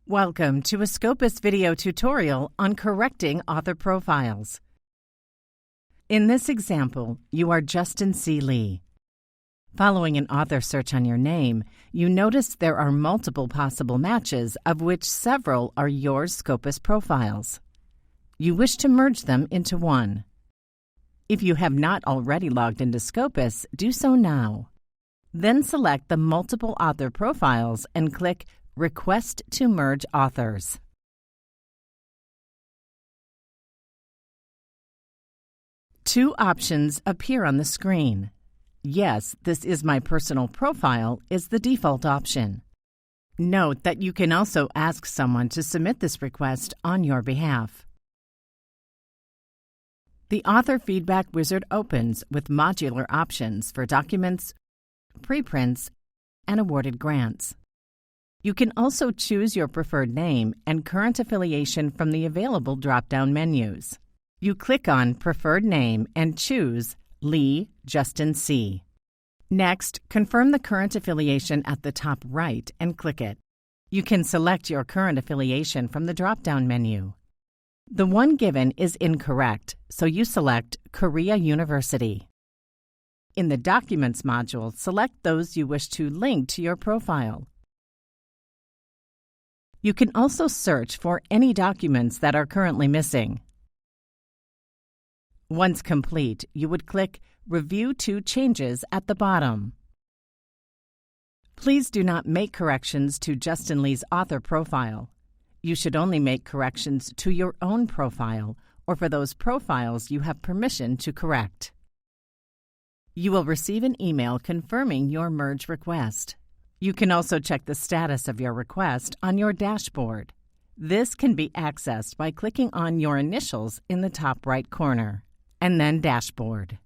Welcome to a Scopus video tutorial on correcting author profiles. In this example, you are Justin C. Lee. Following an author search on your name, you notice there are multiple possible matches, of which several are your Scopus profiles. You wish to merge them into one. If you have not already logged into Scopus, do so now. Then select the multiple author profiles and click Request to merge authors. Two options appear on the screen. Yes, this is my personal profile is the default option. Note that you can also ask someone to submit this request on your behalf. The author feedback wizard opens with modular options for documents, preprints, and awarded grants. You can also choose your preferred name and current affiliation from the available drop-down menus. You click on Preferred Name and choose Lee Justin C. Next, confirm the current affiliation at the top right and click it. You can select your current affiliation from the drop-down menu. The one given is incorrect, so you select Korea University. In the Documents module, select those you wish to link to your profile. You can also search for any documents that are currently missing. Once complete, you would click Review 2 Changes at the bottom. Please do not make corrections to Justin Lee's author profile. You should only make corrections to your own profile or for those profiles you have permission to correct. You will receive an email confirming your merge request. You can also check the status of your request on your dashboard. This can be accessed by clicking on your initials in the top right corner, and then Dashboard.